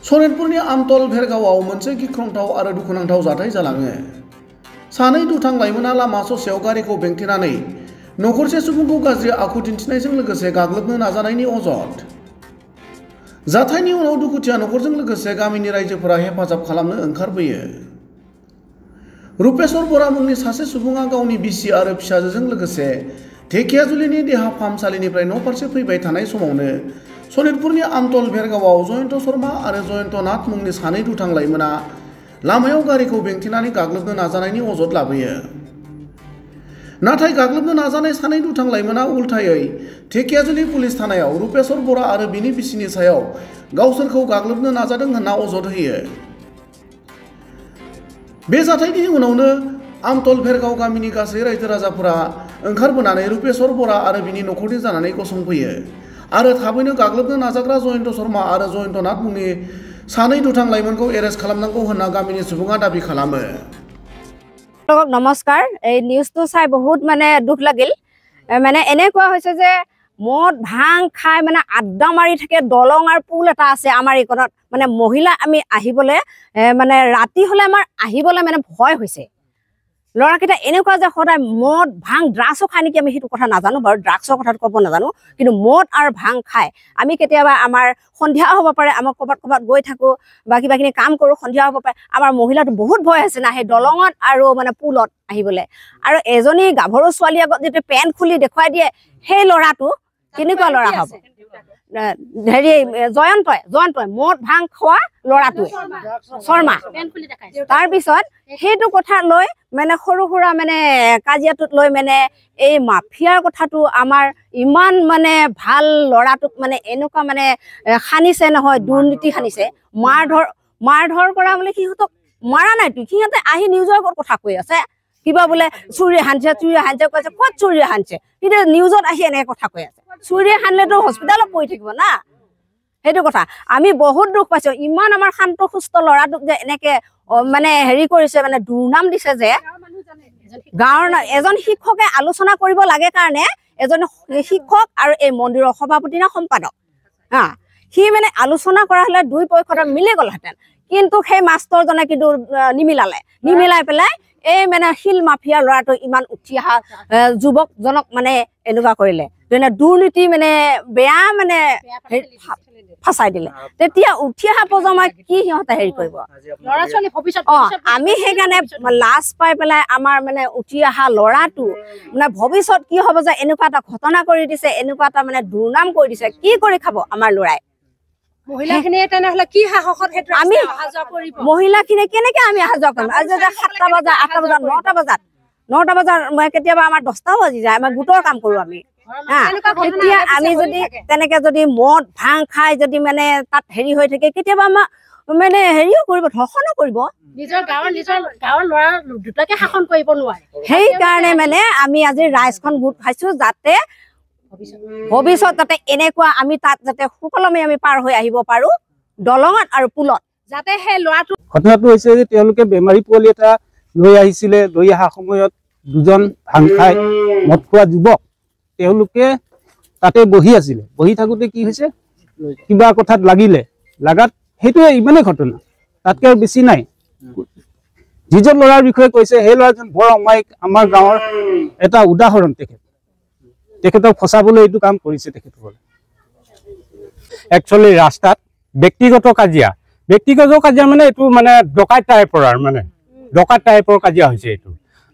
सनितपुरनि आमतल भेरगावआव मोनसे गिख्रंथाव आरो दुखुनांथाव जाथाय जालाङो। सानै दुथां लाइमोना लामा ससेयाव गारिखौ बेंथेनानै नखरसे सुबुंखौ गाज्रि आखु दिन्थिनायजों लोगोसे गाग्लोबनो नाजानायनि अजद। जाथायनि उनाव दुखुथिया नखरजों लोगोसे गामिनि रायजोफोरा हेफाजाब खालामनो ओंखारबोयो। रुपेश्वर बरा मुंनि सासे सुबुङा गावनि बिसि आरो फिसाजोजों लोगोसे धेकियाजुलिनि देहा फाहामसालिनिफ्राय न'फारसे फैबाय थानाय समावनो सनितपुरनि आमतल भेरगावआव जयन्त शर्मा आरो जयन्त नाथ मुंनि सानै दुथां लाइमोना लामायाव गारिखौ बेंथेनानै गाग्लोबनो नाजानायनि अजद लाबोयो। नाथाय गाग्लोबनो नाजानाय सानै दुथां लाइमोना उल्थायै धेकियाजुलि पुलिस थानायाव रुपेश्वर बरा आरो बिनि बिसिनि सायाव गावसोरखौ गाग्लोबनो नाजादों होनना अजद होयो। बे जाथायनि उनावनो आमतल भेरगाव गामिनि गासै रायजो राजाफोरा ओंखारबोनानै रुपेश्वर बरा आरो बिनि नखरनि जानानै गसंफैयो आरो थाबैनो गाग्लोबनो नाजाग्रा जयन्त शर्मा आरो जयन्त नाथ मुंनि सानै दुथां लाइमोनखौ एरेस्ट खालामनांगौ होनना गामिनि सुबुङा दाबी खालामो। नमस्कार, এই নিউজটো চাই বহুত মানে দুখ লাগিল। মানে এনেকুৱা হৈছে যে মদ ভাং খাই মানে আড্ডা মাৰি থাকে। দলং আৰু পুল এটা আছে আমাৰ এইকণত, মানে মহিলা আমি আহিবলে মানে ৰাতি হলে আমাৰ আহিবলে মানে ভয় হৈছে। ল'ৰাকেইটা এনেকুৱা যে সদায় মদ ভাং ড্ৰাগছো খাই নেকি আমি সেইটো কথা নাজানো বাৰু, ড্ৰাগছৰ কথাটো ক'ব নাজানো, কিন্তু মদ আৰু ভাং খাই আমি কেতিয়াবা আমাৰ সন্ধিয়া হ'ব পাৰে, আমাৰ ক'ৰবাত গৈ থাকোঁ বা কিবাখিনি কাম কৰোঁ, সন্ধিয়া হ'ব পাৰে, আমাৰ মহিলাটো বহুত ভয় আছে না সেই দলঙত আৰু মানে পুলত আহিবলৈ। আৰু এজনী গাভৰু ছোৱালী আগত যেতিয়া পেণ্ট খুলি দেখুৱাই দিয়ে, সেই ল'ৰাটো কেনেকুৱা ল'ৰা হ'ব? হেৰি জয়ন্তই মদ ভাং খোৱা ল'ৰাটোৱে শৰ্মা। তাৰপিছত সেইটো কথা লৈ মানে সৰু সুৰা মানে কাজিয়াটোত লৈ মানে এই মাফিয়াৰ কথাটো আমাৰ ইমান মানে ভাল ল'ৰাটোক মানে এনেকুৱা মানে সানিছে নহয়, দুৰ্নীতি সানিছে, মাৰ ধৰ কৰা বুলি। সিহঁতক মাৰা নাইতো, সিহঁতে আহি নিউজৰ আগত কথা কৈ আছে কিবা বোলে চুৰিয়ে হানছে কৈছে। ক'ত চুৰিয়ে হানছে? কিন্তু নিউজত আহি এনেকে কথা কৈ আছে। চুৰিয়ে হানলেতো হস্পিটেলত পৰি থাকিব না, সেইটো কথা। আমি বহুত দুখ পাইছো, ইমান আমাৰ শান্ত সুস্থ ল'ৰাটোক যে এনেকে মানে হেৰি কৰিছে, মানে দুৰ্নাম দিছে। যে গাঁৱৰ এজন শিক্ষকে আলোচনা কৰিব লাগে কাৰণে এজন শিক্ষক আৰু এই মন্দিৰৰ সভাপতি না সম্পাদক সি মানে আলোচনা কৰা হলে দুই পক্ষত মিলি গ'লহেঁতেন, কিন্তু সেই মাষ্টৰজনে কিন্তু নিমিলাই পেলাই এই মানে শিল মাফিয়া ল'ৰাটো ইমান উঠি অহা যুৱকজনক মানে এনেকুৱা কৰিলে, দুৰ্নীতি মানে বেয়া মানে ফাঁচাই দিলে। তেতিয়া উঠি অহা প্ৰজন্মই কি সিহঁতে হেৰি কৰিব? আমি সেইকাৰণে লাজ পাই পেলাই আমাৰ মানে উঠি অহা ল'ৰাটো মানে ভৱিষ্যত কি হ'ব যে এনেকুৱা এটা ঘটনা কৰি দিছে, এনেকুৱা এটা মানে দুৰ্নাম কৰি দিছে, কি কৰি খাব আমাৰ ল'ৰাই? মহিলাখিনিয়ে তেনেহ'লে কি সাহসত আমি মহিলাখিনিয়ে কেনেকে আমি অহা যোৱা কৰিম? আজি 7টা বজাত 8টা বজাত 9টা বজাত কেতিয়াবা আমাৰ 10টাও বাজি যায়, আমাৰ গোটৰ কাম কৰোঁ আমি। এতিয়া আমি যদি তেনেকে যদি মদ ভাং খাই যদি মানে তাত হেৰি হৈ থাকে, কেতিয়াবা আমাৰ মানে হেৰিও কৰিব, ধৰ্ষণো কৰিব। গাঁৱৰ ল'ৰা দুটাকে শাসন কৰিব নোৱাৰে। সেইকাৰণে মানে আমি আজি ৰাইজখন গোট খাইছো, যাতে ভৱিষ্যত যাতে এনেকুৱা আমি তাত যাতে সুকলমে আমি পাৰ হৈ আহিব পাৰো, দলঙত আৰু পুলত, যাতে সেই ল'ৰাটো। ঘটনাটো হৈছে যে তেওঁলোকে বেমাৰী পোৱালি এটা লৈ আহিছিলে। লৈ অহা সময়ত দুজন ভাং খাই মদ খোৱা যুৱক তেওঁলোকে তাতে বহি আছিলে। বহি থাকোতে কি হৈছে, কিবা কথাত লাগাত সেইটোৱে ইমানেই ঘটনা, তাতকে আৰু বেছি নাই। যিজন ল'ৰাৰ বিষয়ে কৈছে সেই ল'ৰাজন বৰ অমায়িক, আমাৰ গাঁৱৰ এটা উদাহৰণ। তেখেতক ফচাবলৈ এইটো কাম কৰিছে তেখেতসকলে। একচুৱেলি ৰাস্তাত ব্যক্তিগত কাজিয়া মানে এইটো মানে ডকাইত টাইপৰ, আৰু মানে ডকাইত টাইপৰ কাজিয়া হৈছে। এইটো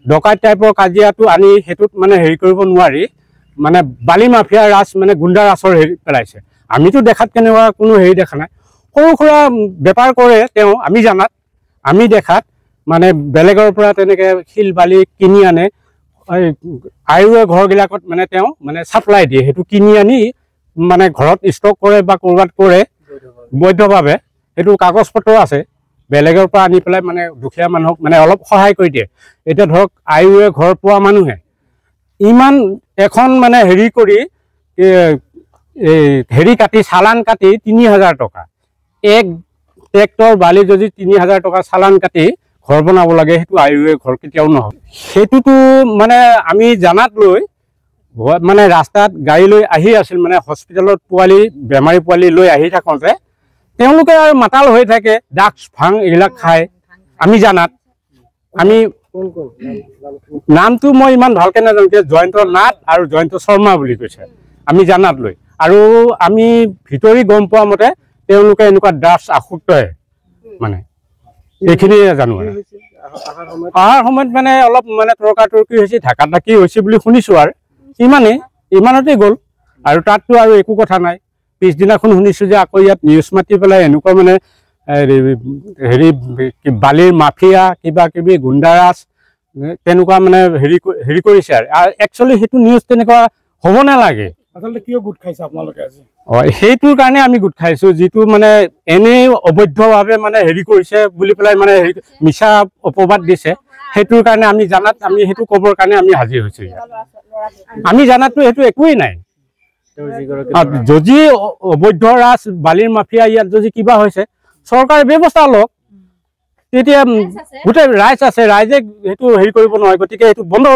ডকাইত টাইপৰ কাজিয়াটো আনি সেইটোত মানে হেৰি কৰিব নোৱাৰি, মানে বালি মাফিয়া ৰাজ মানে গুণ্ডা ৰাজৰ হেৰি পেলাইছে। আমিতো দেখাত কেনেকুৱা কোনো হেৰি দেখা নাই, সৰু সুৰা বেপাৰ কৰে তেওঁ। আমি দেখাত মানে বেলেগৰ পৰা তেনেকে শিল বালি কিনি আনে, আয়ুৱে ঘৰবিলাকত মানে তেওঁ মানে চাপ্লাই দিয়ে, সেইটো কিনি আনি মানে ঘৰত ষ্টক কৰে বা ক'ৰবাত কৰে বৈধভাৱে। সেইটো কাগজ পত্ৰ আছে, বেলেগৰ পৰা আনি পেলাই মানে দুখীয়া মানুহক মানে অলপ সহায় কৰি দিয়ে। এতিয়া ধৰক আয়ুৱে ঘৰ পোৱা মানুহে ইমান এখন মানে হেৰি কৰি হেৰি কাটি চালান কাটি 3000 টকা, এক ট্ৰেক্টৰ বালি যদি 3000 টকা চালান কাটি ঘৰ বনাব লাগে, সেইটো আয়ুৱে ঘৰ কেতিয়াও নহয়। সেইটোতো মানে আমি জানাত লৈ মানে ৰাস্তাত গাড়ী লৈ আহি আছিল, মানে হস্পিটেলত বেমাৰী পোৱালি লৈ আহি থাকোঁতে তেওঁলোকে আৰু মাতাল হৈ থাকে, ড্ৰাগছ ভাং এইবিলাক খায়। আমি জানাত আমি নামটো মই ইমান ভালকে নাজানো, জয়ন্ত নাথ আৰু জয়ন্ত শৰ্মা বুলি কৈছে আমি জানাত লৈ। আৰু আমি ভিতৰি গম পোৱা মতে তেওঁলোকে এনেকুৱা ড্ৰাগছ আসক্তহে, মানে এইখিনিয়ে জানো। অহাৰ সময়ত মানে অলপ মানে তৰ্কাতৰ্কি হৈছে, ঢাকা ঢাকি হৈছে বুলি শুনিছো আৰু ইমানতে গ'ল। আৰু তাততো আৰু একো কথা নাই। পিছদিনাখন শুনিছো যে আকৌ ইয়াত নিউজ মাতি পেলাই এনেকুৱা মানে হেৰি বালিৰ মাফিয়া কিবা কিবি গুণ্ডাৰাজ তেনেকুৱা মানে হেৰি কৰিছে। আৰু একচুৱেলি সেইটো নিউজ তেনেকুৱা হ'ব নালাগে। আচলতে কিয় গোট খাইছে আপোনালোকে আজি? সেইটোৰ কাৰণে আমি গোট খাইছো, যিটো মানে এনেই অবৈধভাৱে মানে হেৰি কৰিছে বুলি পেলাই মানে মিছা অপবাদ দিছে। সেইটোৰ কাৰণে আমি জানাত আমি সেইটো ক'বৰ কাৰণে আমি হাজিৰ হৈছো। আমি জানাততো সেইটো একোৱেই নাই। যদি অবৈধ ৰাজ বালিৰ মাফিয়া ইয়াত যদি কিবা হৈছে চৰকাৰে ব্যৱস্থা লওক, তেতিয়া গোটেই ৰাইজ আছে, ৰাইজে সেইটো হেৰি কৰিব নোৱাৰে। গতিকে সেইটো বন্ধ